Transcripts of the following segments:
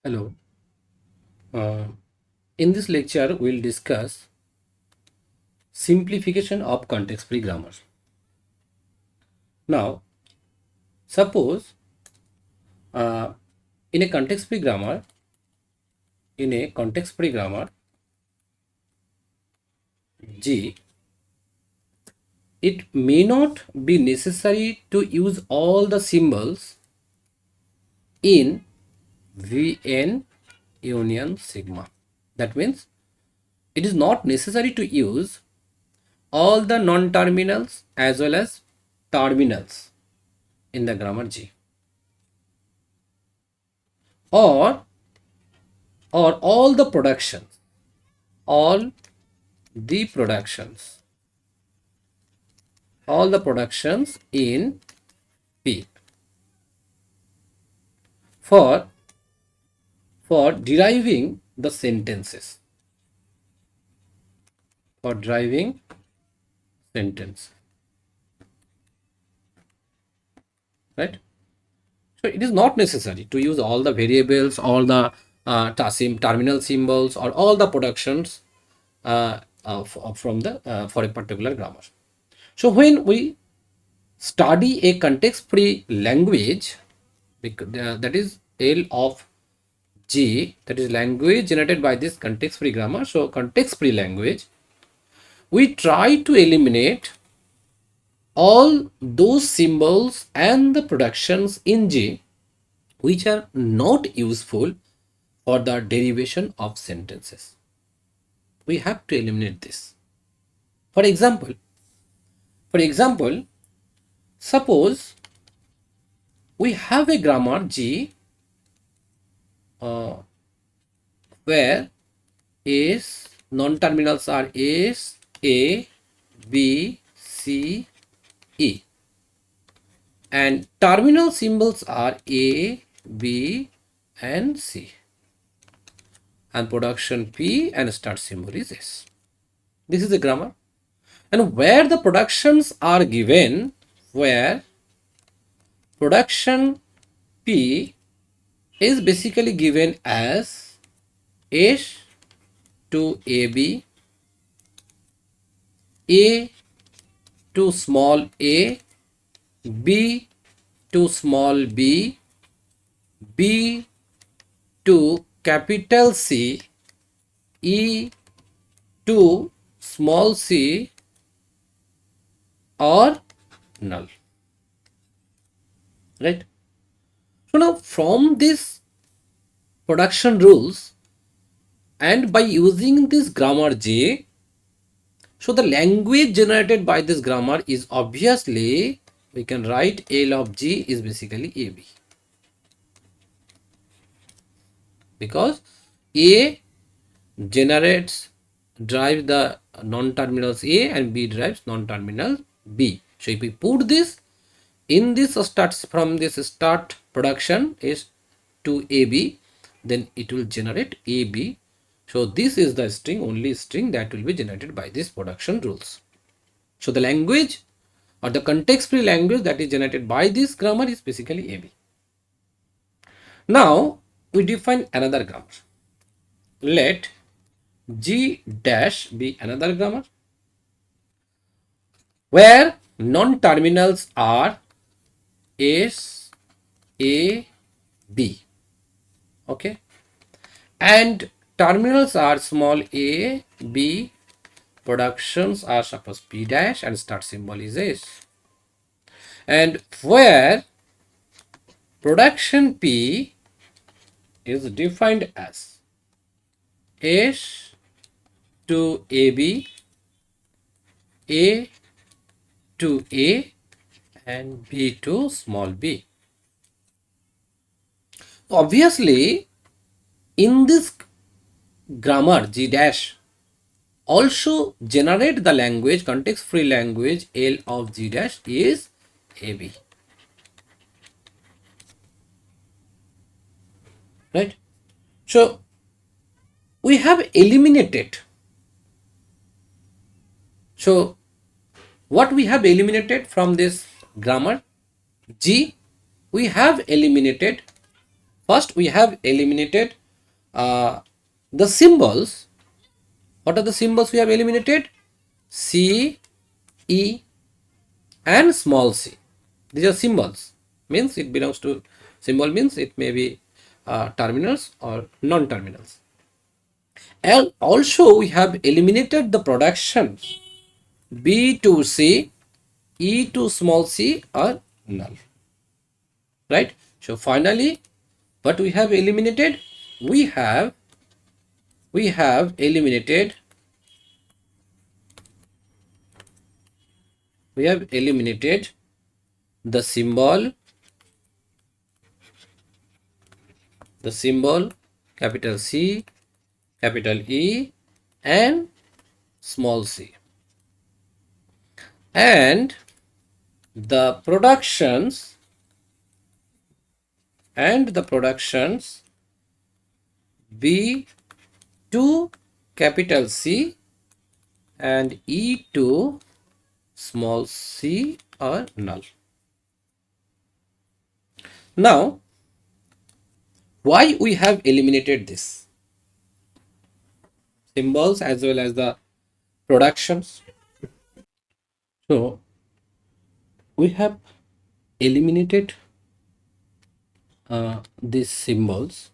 Hello. Uh, in this lecture, we'll discuss simplification of context-free grammar. Now, suppose uh, in a context-free grammar, G, it may not be necessary to use all the symbols in VN union sigma. That means it is not necessary to use all the non-terminals as well as terminals in the grammar G, or all the productions, all the productions all the productions in P for deriving the sentences, for deriving sentence, right? So it is not necessary to use all the variables, all the terminal symbols, or all the productions from the for a particular grammar. So when we study a context-free language, that is L of G, that is language generated by this context-free grammar. So context-free language, we try to eliminate all those symbols and the productions in G which are not useful for the derivation of sentences. We have to eliminate this. For example, suppose we have a grammar G where S non-terminals are S, A, B, C, E, and terminal symbols are A, B, and C, and production P and start symbol is S. This is the grammar, and where the productions are given, where production P is basically given as S to AB, A to small a, B to small b, B to capital C, E to small c, or null, right? So now from this production rules and by using this grammar J, so the language generated by this grammar is obviously, we can write L of G is basically AB, because A generates, drives the non-terminals A and B drives non-terminal B. So if we put this in this starts from this start production is to AB, then it will generate AB. So this is the string, only string that will be generated by this production rules. So the language or the context-free language that is generated by this grammar is basically AB. Now we define another grammar. Let G dash be another grammar where non-terminals are S, A, B, okay, and terminals are small a, B, productions are suppose P dash and start symbol is S, and where production P is defined as S to AB, A to A, and B to small b. Obviously, in this grammar G dash also generate the language, context free language L of G dash is AB, right? So we have eliminated, so what we have eliminated from this grammar G, we have eliminated First, we have eliminated the symbols. What are the symbols we have eliminated? C, E, and small c. These are symbols. Means it belongs to symbol, means it may be terminals or non-terminals. And also we have eliminated the production B to C, E to small c are null. Right? So finally, what we have eliminated? We have eliminated the symbol capital C, capital E, and small c, and the productions B to capital C and E to small c are null. Now, why we have eliminated this symbols as well as the productions? So we have eliminated these symbols,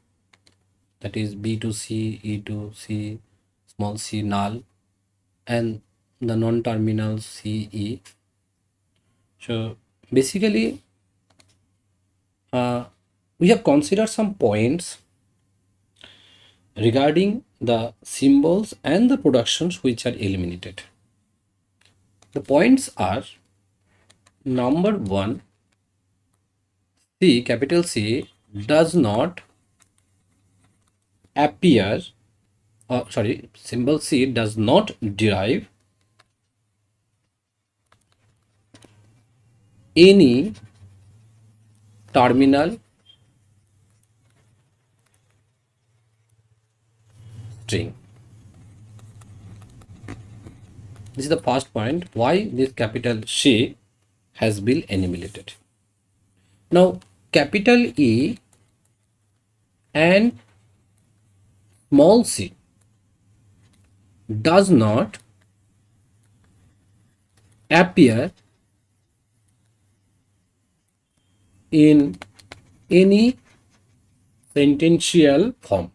that is B to C, E to C, small c null, and the non-terminal C, E. So basically we have considered some points regarding the symbols and the productions which are eliminated. The points are: number one, C, capital C, does not appear, symbol C does not derive any terminal string. This is the first point why this capital C has been eliminated. Now, capital E and small c does not appear in any sentential form.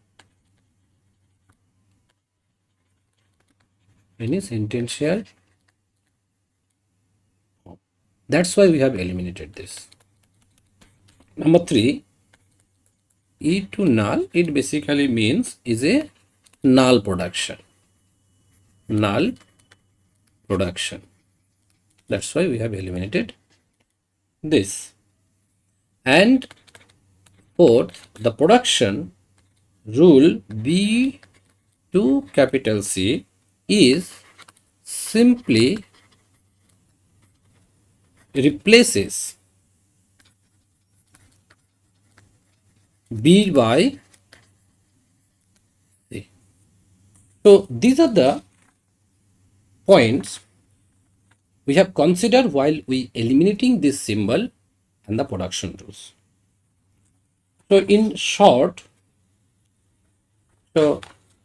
That's why we have eliminated this. Number three, E to null, it basically means is a null production. That's why we have eliminated this. And fourth, the production rule B to capital C is simply replaces B by C. So these are the points we have considered while we eliminating this symbol and the production rules. So in short, so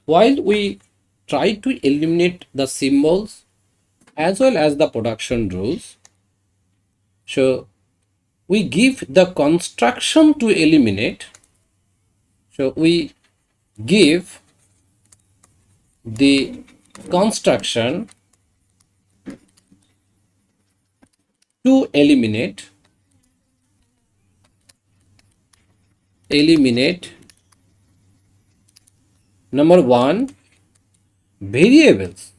while we try to eliminate the symbols as well as the production rules, so we give the construction to eliminate. So we give the construction to eliminate number one, variables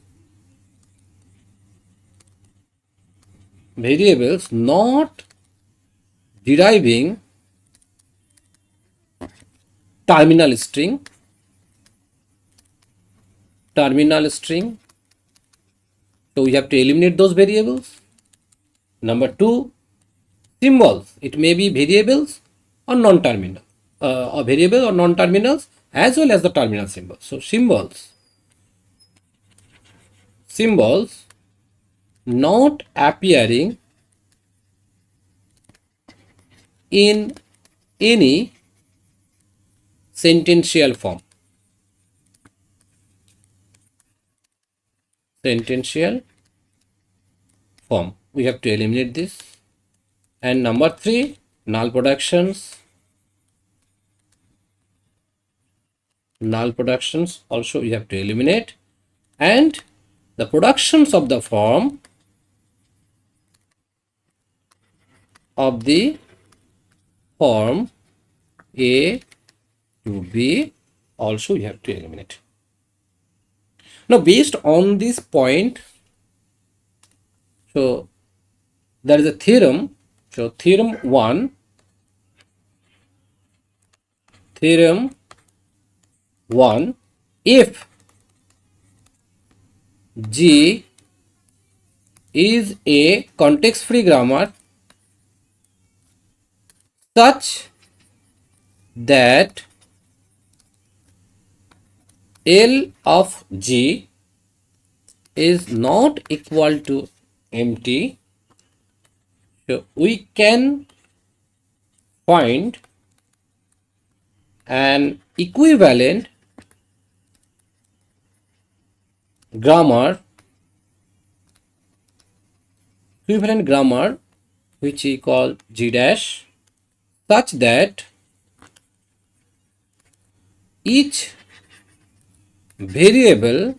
not deriving terminal string. So we have to eliminate those variables. Number two, symbols. It may be variables or non-terminal, or variable or non-terminals as well as the terminal symbols. So symbols not appearing in any sentential form. Sentential form. We have to eliminate this. And number 3, null productions. Null productions also we have to eliminate. And the productions of the form A to B also you have to eliminate. Now based on this point, so there is a theorem. So theorem 1, if G is a context-free grammar such that L of G is not equal to empty, so we can find an equivalent grammar which we call G dash, such that each variable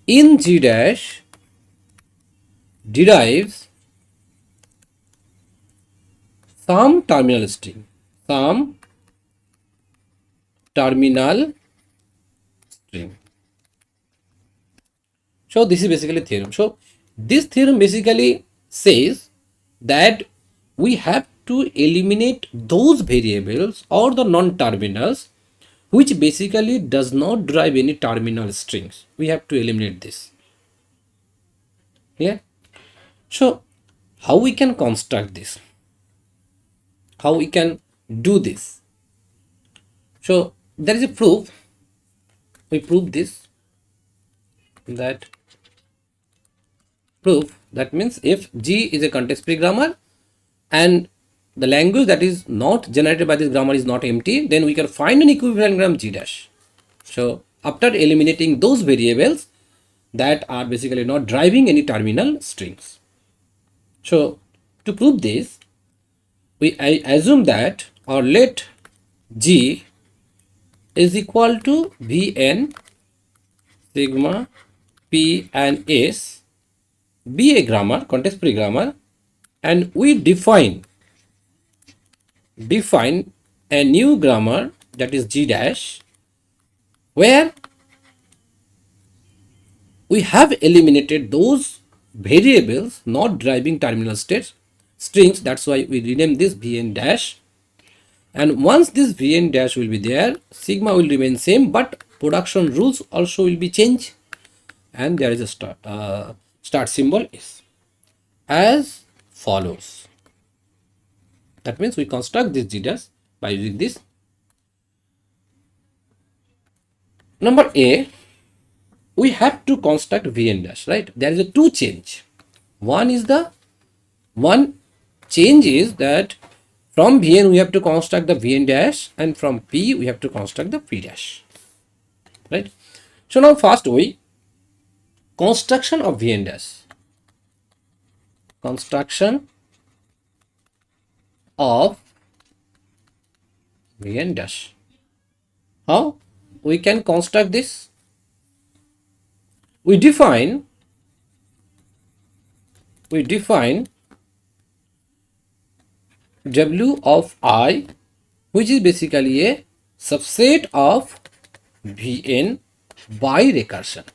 in G dash derives some terminal string. So this is basically theorem. So this theorem basically says that we have to eliminate those variables or the non-terminals which basically does not derive any terminal strings. We have to eliminate this. Yeah. So how we can construct this? How we can do this? So there is a proof. We prove this. That means if G is a context-free grammar and the language that is not generated by this grammar is not empty, then we can find an equivalent grammar G dash. So after eliminating those variables that are basically not driving any terminal strings. So to prove this, I assume that, or let G is equal to Vn sigma P and S be a grammar, context-free grammar, and we define a new grammar, that is G dash, where we have eliminated those variables not driving terminal strings. That's why we rename this Vn dash. And once this Vn dash will be there, sigma will remain same, but production rules also will be changed. And there is a start symbol is as follows. That means we construct this G dash by using this. Number A, we have to construct Vn dash, right? There is a two change. One change is that from Vn we have to construct the Vn dash, and from P we have to construct the P dash, right? So now first we construction of Vn dash. Construction of Vn dash. How we can construct this? We define W of I, which is basically a subset of Vn by recursion.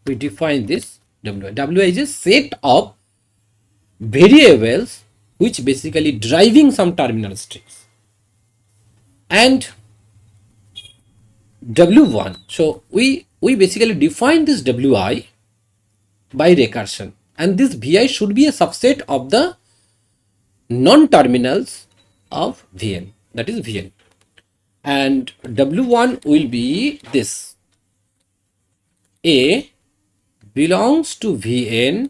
We define this W. W is a set of variables which basically driving some terminal strings. And W1. So we basically define this Wi by recursion, and this Vi should be a subset of the non-terminals of Vn, that is Vn. And W1 will be this: A belongs to Vn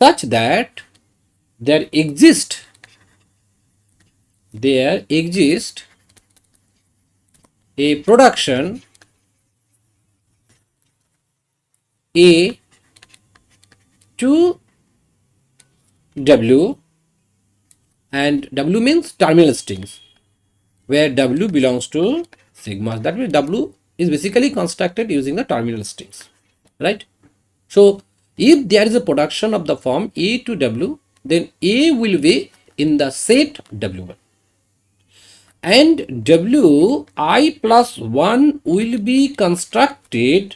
such that there exists there exists a production A to W, and W means terminal strings, where W belongs to sigma. That means W is basically constructed using the terminal strings, right? So if there is a production of the form A to W, then A will be in the set W1, and Wi plus 1 will be constructed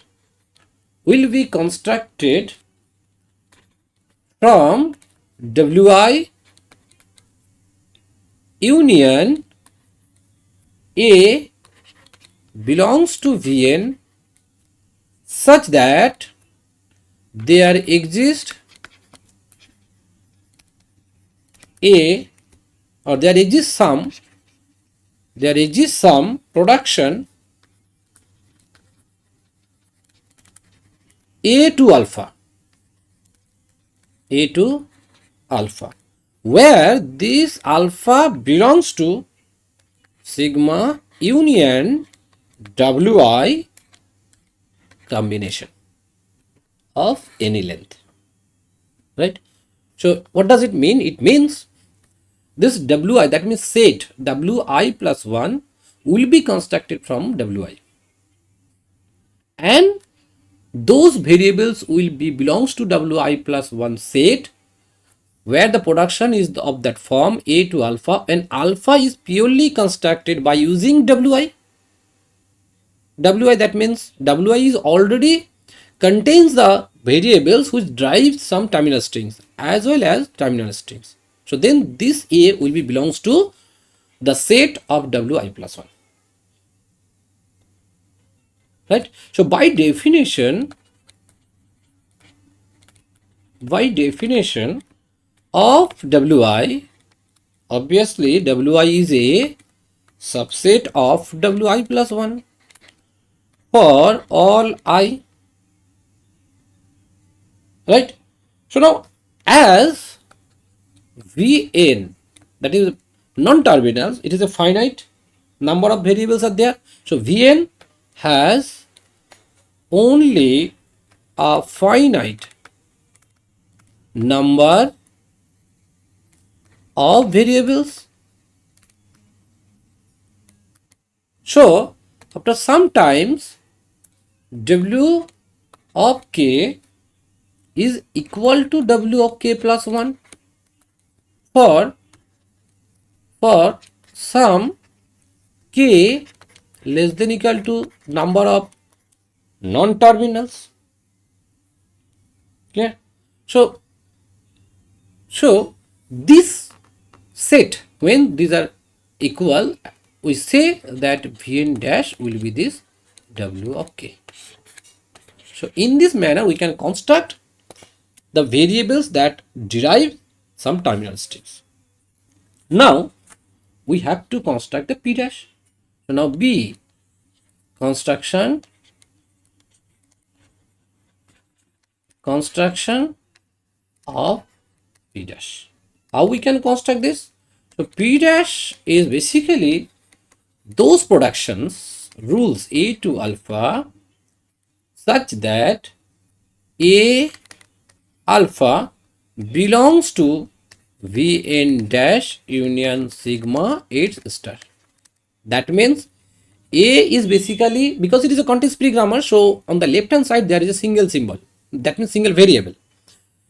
from Wi union A belongs to Vn such that there exists a or there exists some production A to alpha, where this alpha belongs to sigma union Wi combination of any length, right? So what does it mean? It means this Wi, that means set Wi plus 1 will be constructed from Wi, and those variables will be belongs to Wi plus 1 set, where the production is of that form A to alpha, and alpha is purely constructed by using Wi. That means Wi is already contains the variables which drive some terminal strings as well as terminal strings. So then this A will be belongs to the set of Wi plus 1, right? So by definition of Wi, obviously Wi is a subset of Wi plus 1 for all I, right? So now as Vn, that is non-terminals, it is a finite number of variables are there. So Vn has only a finite number of variables. So after some times W of k is equal to W of k plus 1 for some k less than equal to number of non-terminals. Clear? So this set, when these are equal, we say that Vn dash will be this W of k. So in this manner we can construct the variables that derive some terminal strings. Now we have to construct the P dash. So now B construction of P dash. How we can construct this? So P dash is basically those productions rules A to alpha such that A alpha belongs to Vn dash union sigma H star. That means A is basically, because it is a context-free grammar, so on the left hand side there is a single symbol, that means single variable.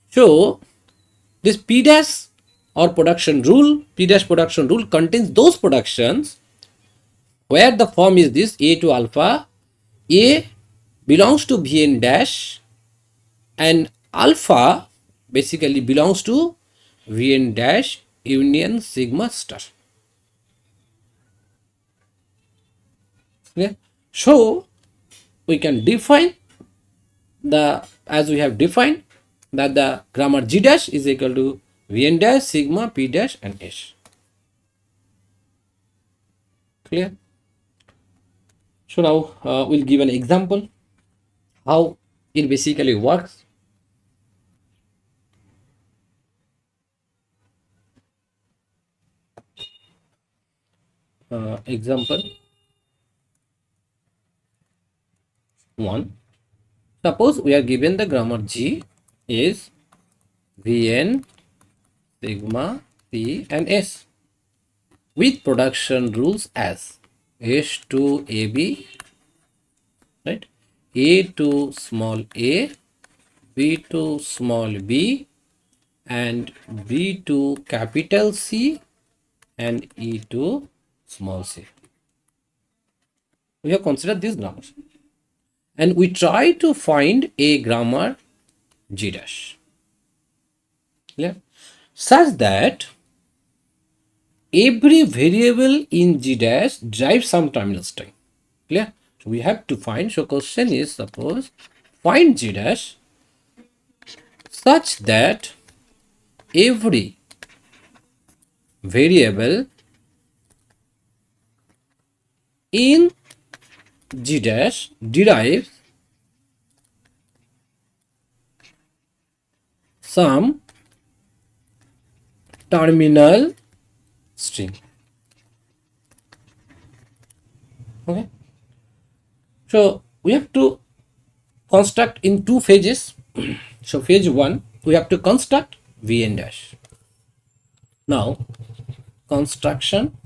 So this P dash or production rule, P dash production rule contains those productions where the form is this A to alpha, A belongs to Vn dash and alpha basically belongs to Vn dash union sigma star. Yeah. So we can define as we have defined that the grammar G dash is equal to Vn dash sigma P dash and S. Clear? So now we'll give an example how it basically works. Example 1. Suppose we are given the grammar G is Vn, sigma, P and S with production rules as S to AB, right? A to small a, B to small b, and B to capital C, and E to small c. We have considered these grammars and we try to find a grammar G dash, clear, such that every variable in G dash drives some terminal string, clear. So we have to find, so question is, suppose find G dash such that every variable in G dash derives some terminal string. Okay, so we have to construct in two phases. So phase 1 we have to construct Vn dash. Now construction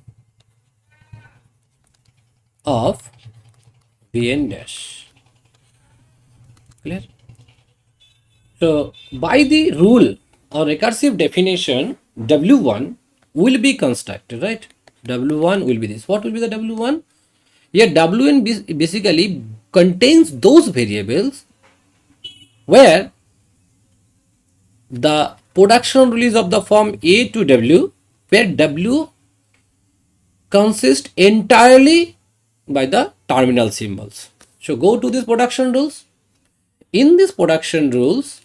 of Vn dash, clear. So by the rule or recursive definition, W1 will be constructed, right? W1 will be this. What will be the W1? Here Wn basically contains those variables where the production rule is of the form A to W, where W consists entirely by the terminal symbols. So go to these production rules. In these production rules,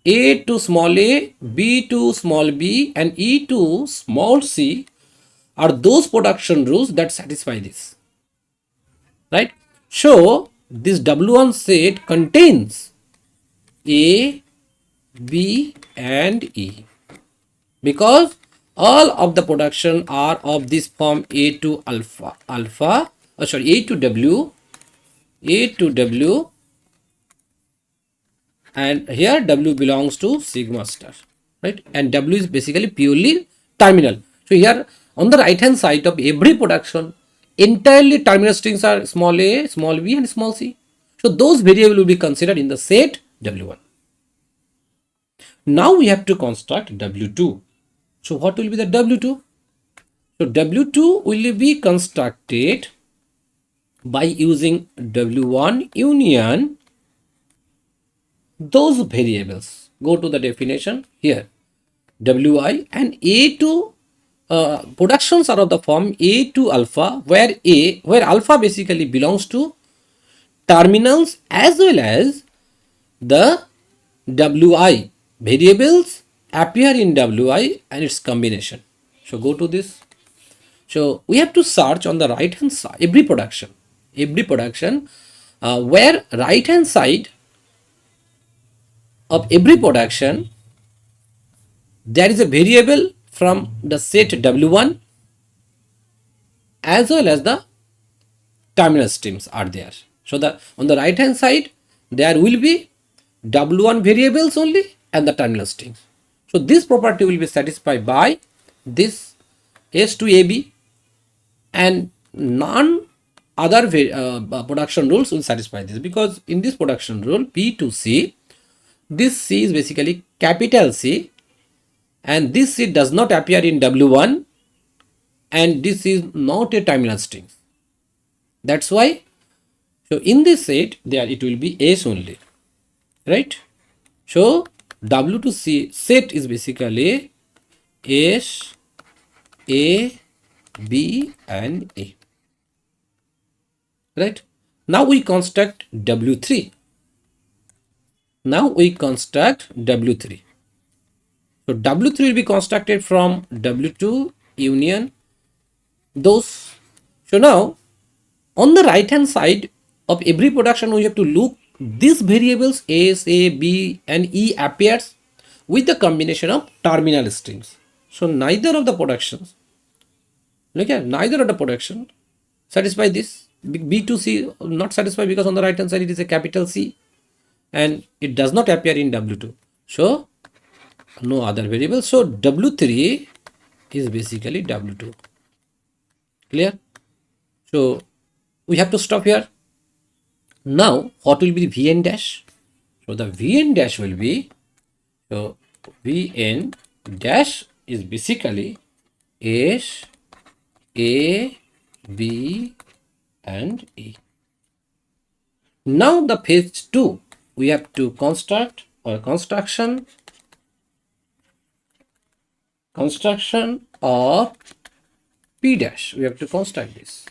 A to small a, B to small b, and E to small c are those production rules that satisfy this, right? So this W1 set contains A, B and E because all of the production are of this form A to A to W, and here W belongs to sigma star, right? And W is basically purely terminal. So here on the right hand side of every production, entirely terminal strings are small a, small b and small c. So those variables will be considered in the set W1. Now we have to construct W2. So what will be the W2? So W2 will be constructed by using W1 union those variables. Go to the definition here. Wi and A2 productions are of the form A to alpha, where alpha basically belongs to terminals as well as the Wi variables appear in Wi and its combination. So go to this. So we have to search on the right hand side every production where right hand side of every production there is a variable from the set W1 as well as the terminal streams are there. So the on the right hand side there will be W1 variables only and the terminal strings. So this property will be satisfied by this S to AB, and none other production rules will satisfy this, because in this production rule P to C, this C is basically capital C and this C does not appear in W1 and this is not a terminal string. That's why, so in this set there it will be S only, right? So W to C set is basically S, A, B and A, right? Now we construct W3. So W3 will be constructed from W2 union those. So now on the right hand side of every production we have to look these variables S, A, B and E appears with the combination of terminal strings. So neither of the productions Look here, neither of the production satisfy this. B2C not satisfied because on the right hand side it is a capital C and it does not appear in W2. So no other variable. So W3 is basically W2. Clear? So we have to stop here. Now what will be the Vn dash? So the Vn dash will be, so Vn dash is basically S, A, B and E. Now the phase 2 we have to construct or construction of P dash. We have to construct this.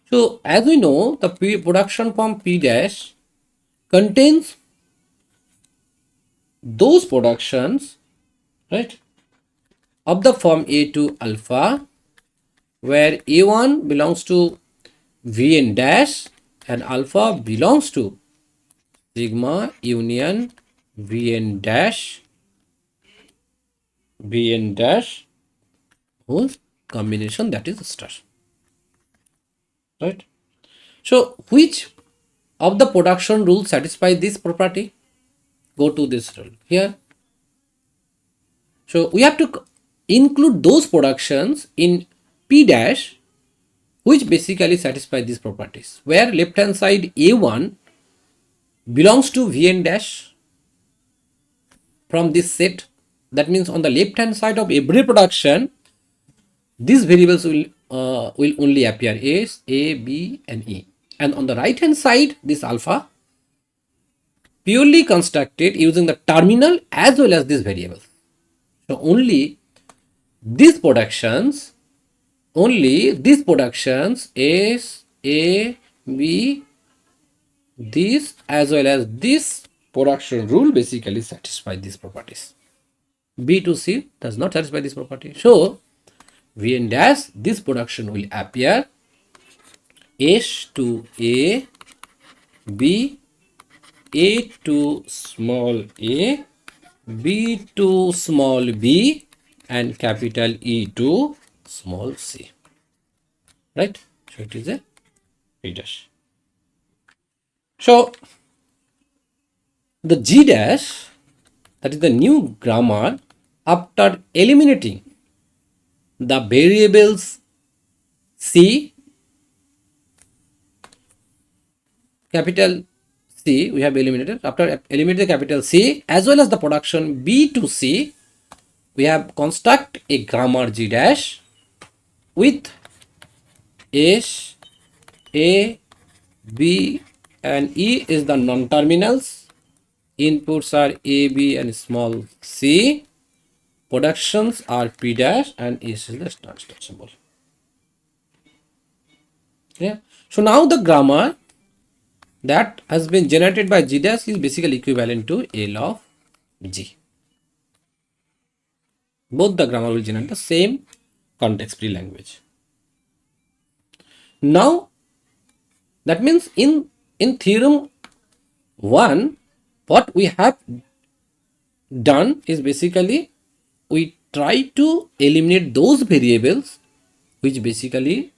So as we know, the production from P dash contains those productions, right, of the form A to alpha, where A1 belongs to Vn dash and alpha belongs to sigma union Vn dash whole combination, that is star, right? So which of the production rules satisfy this property? Go to this rule here. So we have to include those productions in P dash which basically satisfy these properties, where left hand side A1 belongs to Vn dash from this set. That means on the left hand side of every production, these variables will only appear as A, B and E. And on the right hand side, this alpha purely constructed using the terminal as well as this variable. So only these productions S, A, B, this as well as this production rule basically satisfy these properties. B to C does not satisfy this property. So Vn dash, this production will appear S to A, B, A to small a, B to small b and capital E to small c, right? So it is a P dash. So the G dash, that is the new grammar, after eliminating the variables C, capital C we have eliminated, after eliminating the capital C as well as the production B to C, we have construct a grammar G dash with S, A, B and E is the non-terminals. Inputs are A, B and small c. Productions are P dash and S is the star symbol. Yeah. So now the grammar that has been generated by G dash is basically equivalent to L of G. Both the grammar will generate the same context-free language. Now that means in theorem 1, what we have done is basically we try to eliminate those variables which basically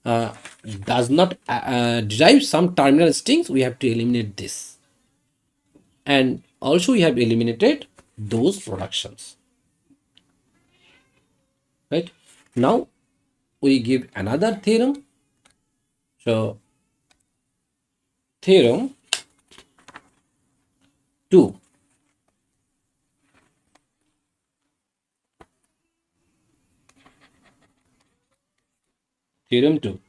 does not derive some terminal strings. We have to eliminate this, and also we have eliminated those productions, right? Now we give another theorem. So theorem 2. Theorem 2.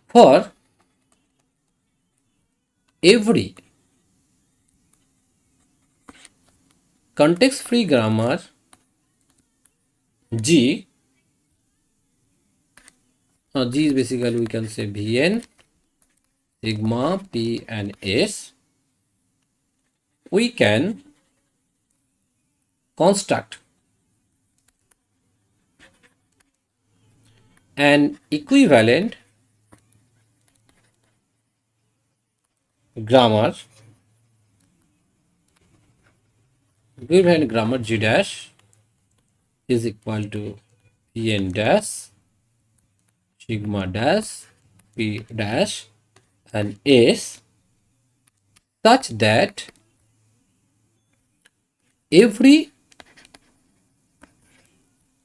For every context-free grammar G, G is basically we can say Vn, sigma, P and S, we can construct an equivalent grammar G dash is equal to Vn dash sigma dash P dash and S, such that every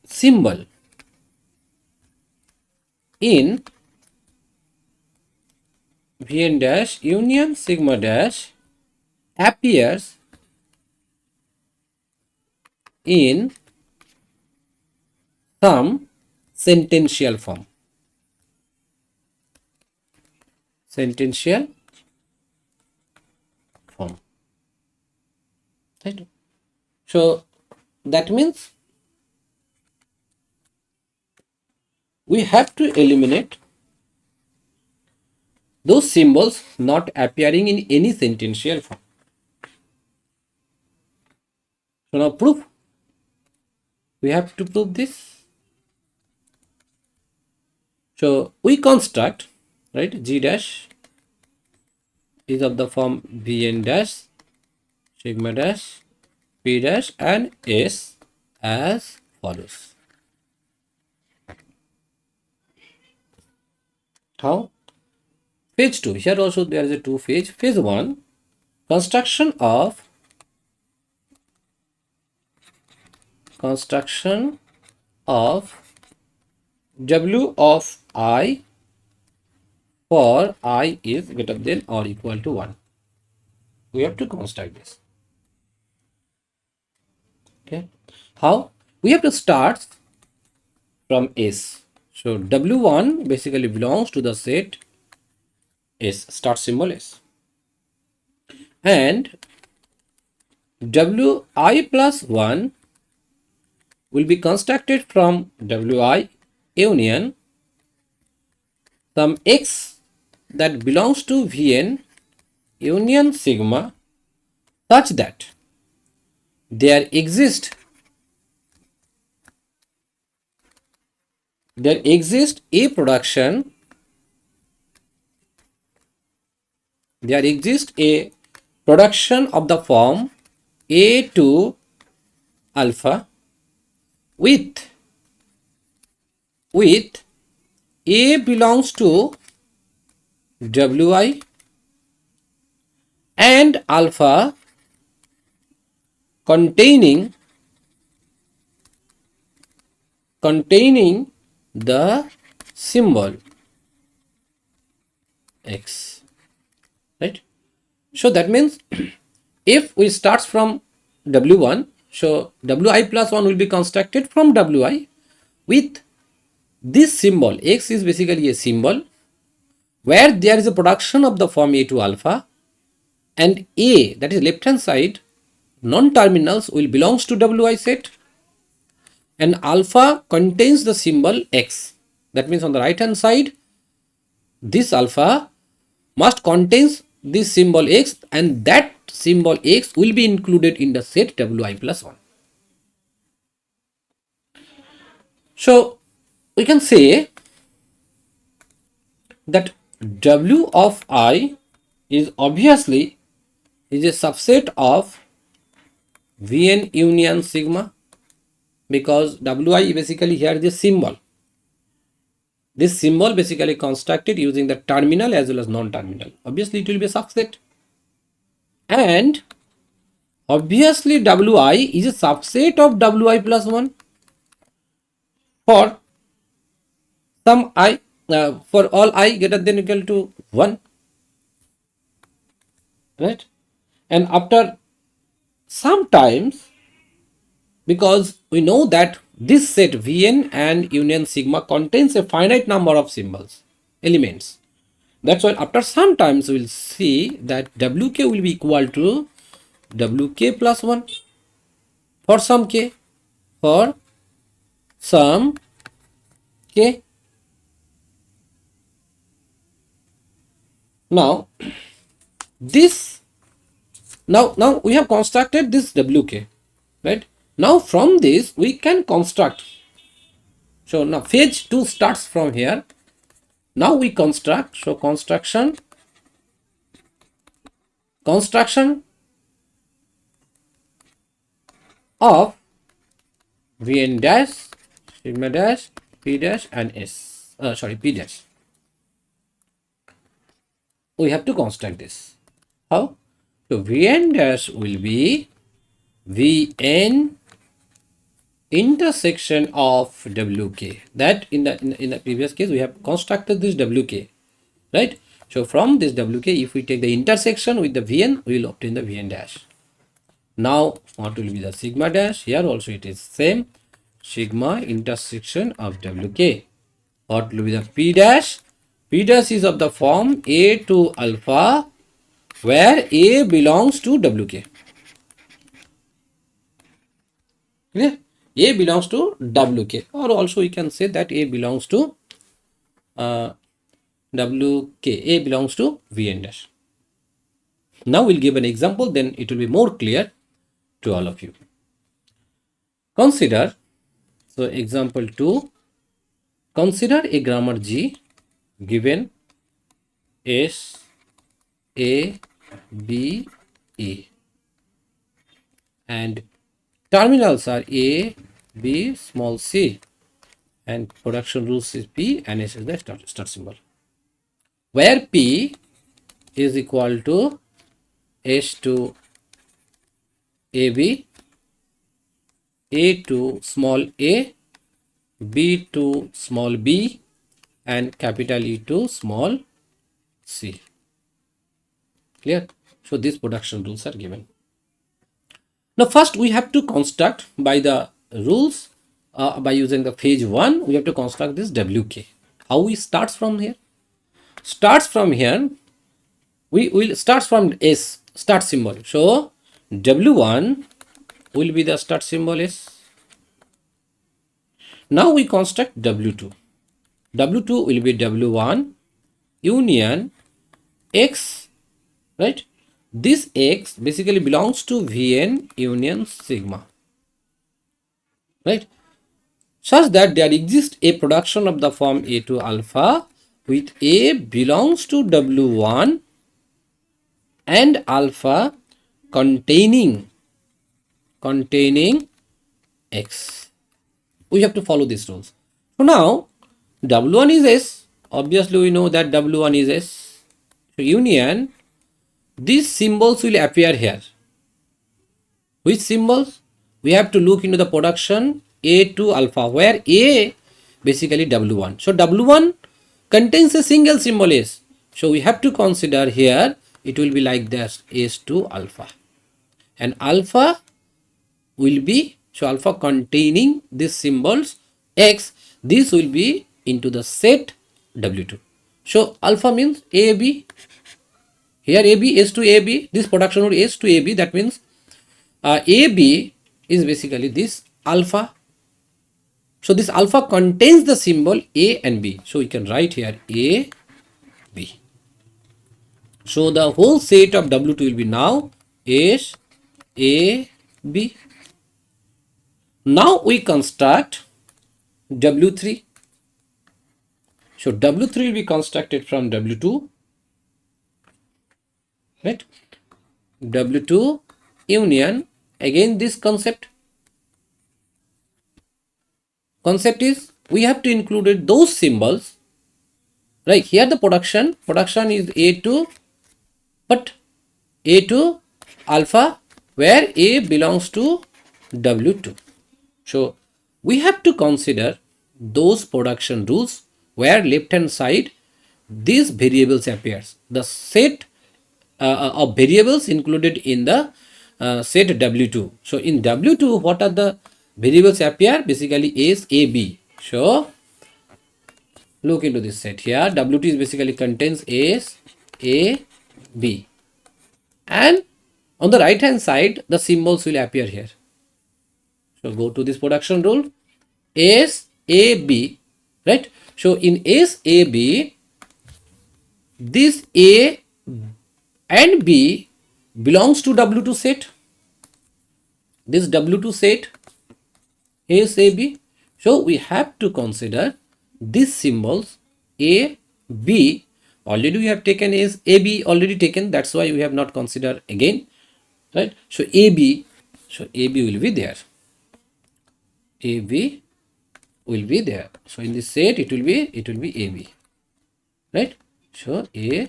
symbol in Vn dash union sigma dash appears in some sentential form. Sentential form. Right? So that means we have to eliminate those symbols not appearing in any sentential form. So now proof. We have to prove this. So we construct, right, G dash is of the form Vn dash sigma dash P dash and S as follows. How? Phase 2. Here also there is a two phase. Phase 1, construction of W of I for I is greater than or equal to 1. We have to construct this. Okay. How? We have to start from S. So W1 basically belongs to the set S, start symbol S. And Wi plus 1 will be constructed from Wi union some X that belongs to Vn union sigma, such that there exists a production, of the form A to alpha with A belongs to Wi and alpha containing the symbol X, right? So that means if we start from W1, so Wi plus 1 will be constructed from Wi with this symbol. X is basically a symbol where there is a production of the form A to alpha, and A, that is left hand side, non-terminals will belongs to Wi set, and alpha contains the symbol X. That means on the right hand side, this alpha must contains this symbol X, and that symbol X will be included in the set Wi plus 1. So we can say that W of I is obviously a subset of Vn union sigma, because Wi basically here is a symbol. This symbol basically constructed using the terminal as well as non-terminal. Obviously it will be a subset. And obviously Wi is a subset of Wi plus 1 for some I, for all I greater than or equal to 1, right? And after sometimes, because we know that this set Vn and union sigma contains a finite number of symbols, elements. That's why after some times we will see that Wk will be equal to Wk plus 1 for some k, for some k. Now this, now we have constructed this Wk, right? Now from this we can construct. So now phase 2 starts from here. Now we construct. So construction of Vn dash, sigma dash, p dash, and s. Sorry, p dash. We have to construct this. How? So Vn dash will be Vn intersection of Wk. That in the previous case we have constructed this Wk, right? So from this Wk, if we take the intersection with the Vn, we will obtain the Vn dash. Now what will be the sigma dash? Here also it is same, sigma intersection of Wk. What will be the p dash? P dash is of the form a to alpha, where a belongs to Wk. Clear? A belongs to Wk, or also we can say that a belongs to Wk. A belongs to Vn dash. Now we'll give an example, then it will be more clear to all of you. Consider, so example 2, consider a grammar G given S, A, B, E, and terminals are A, B, small c, and production rules is P and S is the start symbol, where P is equal to S to AB, A to small a, B to small b, and capital E to small c. Clear? So these production rules are given. Now first we have to construct by the rules, by using the phase 1, we have to construct this Wk. How we starts from here? Starts from here, we will starts from S, start symbol. So W1 will be the start symbol S. Now we construct W2. W2 will be W1 union X, right? This X basically belongs to Vn union sigma, right? Such that there exists a production of the form A to alpha with A belongs to W1 and alpha containing X. We have to follow these rules. So now W1 is S. Obviously we know that W1 is S. So union, these symbols will appear here. Which symbols? We have to look into the production A to alpha, where A basically W1. So W1 contains a single symbol S. So we have to consider here it will be like this, S to alpha. And alpha will be, so alpha containing these symbols X, this will be into the set W2. So alpha means AB. Here AB, S to AB, this production node S to AB, that means AB is basically this alpha. So this alpha contains the symbol A and B. So we can write here A, B. So the whole set of W2 will be now S, A, B. Now we construct W3. So W3 will be constructed from W2, right? W2 union, again this concept is we have to include those symbols, right? Here the production is A2, but A2 alpha, where A belongs to W2. So we have to consider those production rules where left hand side these variables appears. The set of variables included in the set W2. So in W2, what are the variables appear? Basically is A, B. So look into this set here. W2 is basically contains S, A, B. And on the right hand side, the symbols will appear here. So go to this production rule, S, A, B, right? So in S, A, B, this A and B belongs to W2 set. This W2 set is AB. So we have to consider these symbols A, B. Already we have taken is AB already taken. That's why we have not considered again, right? So AB, will be there. AB will be there. So in this set it will be AB, right? So A,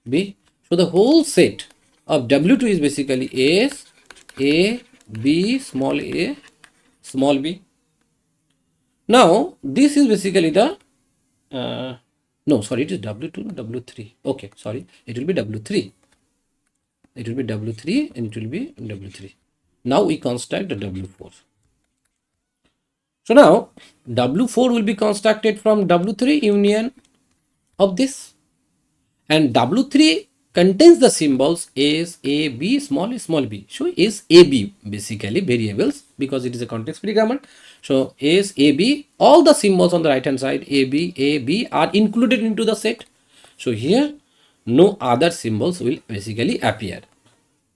B. So the whole set of W2 is basically S, A, B, small b. Now this is basically the no, sorry, it is W2, W3. Okay, sorry, it will be W3. It will be W3 and it will be W3. Now we construct the W4. So now W4 will be constructed from W3 union of this, and W3 contains the symbols S, A, B, small b. So S, A, B basically variables because it is a context-free grammar. So S, A, B, all the symbols on the right hand side A, B are included into the set. So here no other symbols will basically appear,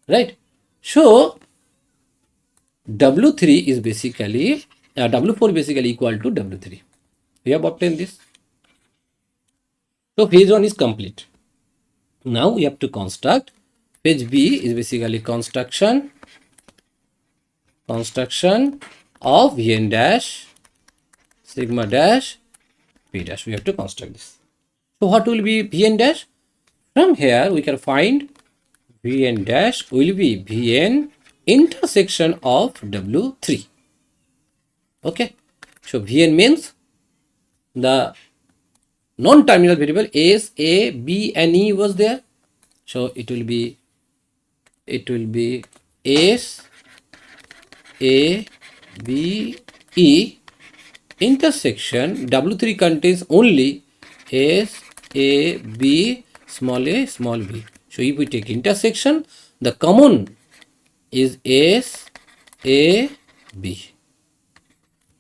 right? So W3 is basically W4 basically equal to W3. We have obtained this. So phase 1 is complete. Now we have to construct phase B is basically construction of Vn dash, sigma dash, P dash. We have to construct this. So what will be Vn dash? From here we can find Vn dash will be Vn intersection of W3. Okay. So Vn means the non-terminal variable S, A, B and E was there. So it will be S, A, B, E intersection W3 contains only S, A, B, small b. So if we take intersection, the common is S, A, B,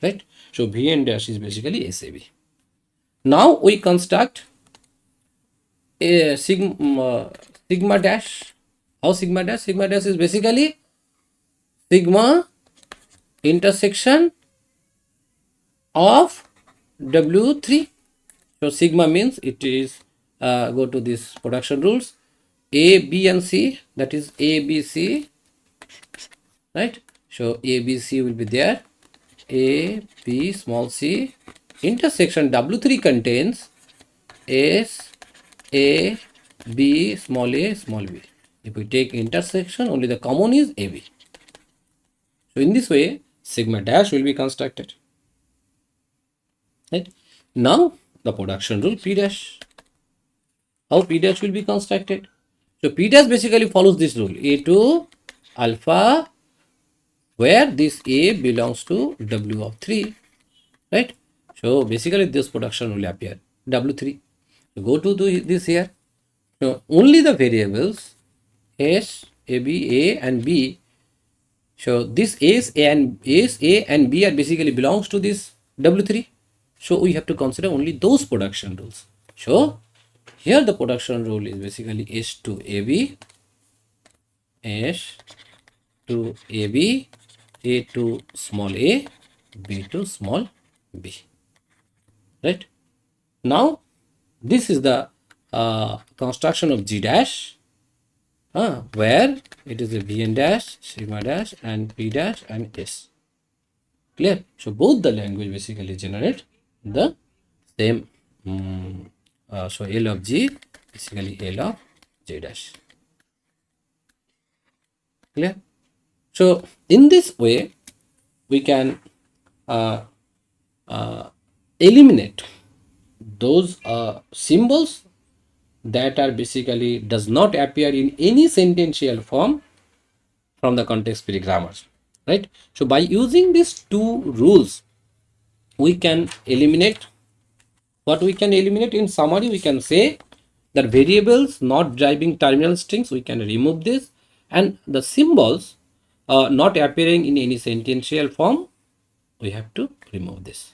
right? So Vn dash is basically S, A, B. Now we construct a sigma dash. How sigma dash? Sigma dash is basically sigma intersection of W3. So sigma means it is go to this production rules A, B and C, that is A, B, C, right? So A, B, C will be there. A, B, small c, intersection W3 contains S, A, B, small a, small b. If we take intersection, only the common is AB. So in this way, sigma dash will be constructed. Right? Now the production rule P dash. How P dash will be constructed? So P dash basically follows this rule A to alpha, where this A belongs to W of 3, right? So basically this production will appear W3. So go to this here. So only the variables S, A, B, A and B. So this S, A and B are basically belongs to this W3. So we have to consider only those production rules. So here the production rule is basically S to AB, S to AB, A to small a, B to small b. Right? Now this is the construction of G dash, where it is a Vn dash, sigma dash and P dash and S. Clear? So both the language basically generate the same. So L of G basically L of J dash. Clear? So in this way we can eliminate those symbols that are basically does not appear in any sentential form from the context-free grammars, right? So by using these two rules, we can eliminate what we can eliminate. In summary, we can say that variables not driving terminal strings, we can remove this, and the symbols not appearing in any sentential form, we have to remove this.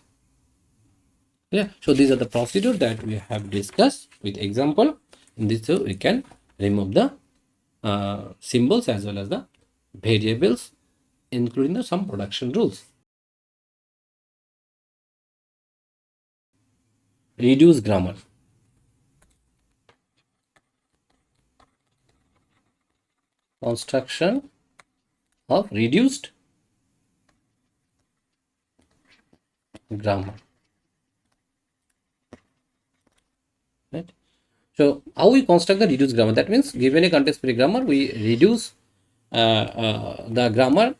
Yeah, so these are the procedures that we have discussed with example. In this way, we can remove the symbols as well as the variables, including the some production rules. Reduce grammar. Construction of reduced grammar, right? So how we construct the reduced grammar? That means given a context-free grammar, we reduce the grammar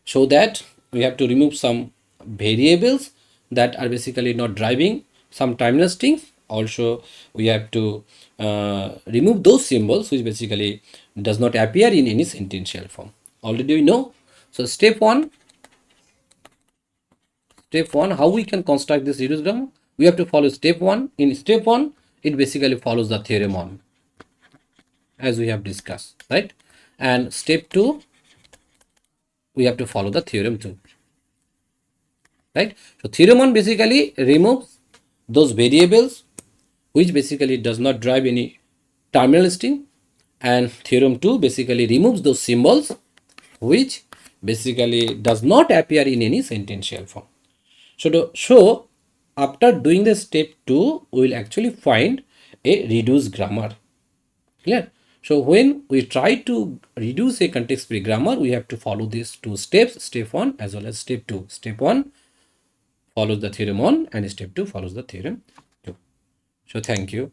so that we have to remove some variables that are basically not driving some timeless things. Also, we have to remove those symbols which basically does not appear in any sentential form. Already we know. So step one, how we can construct this reduced grammar? We have to follow step one. In step one, it basically follows the theorem on, as we have discussed, right? And step two, we have to follow the theorem two, right? So theorem one basically removes those variables which basically does not drive any terminal string, and theorem 2 basically removes those symbols which basically does not appear in any sentential form. So after doing the step 2, we will actually find a reduced grammar. Clear? So when we try to reduce a context-free grammar, we have to follow these two steps, step 1 as well as step 2. Step 1 follows the theorem 1 and step 2 follows the theorem 2. So thank you.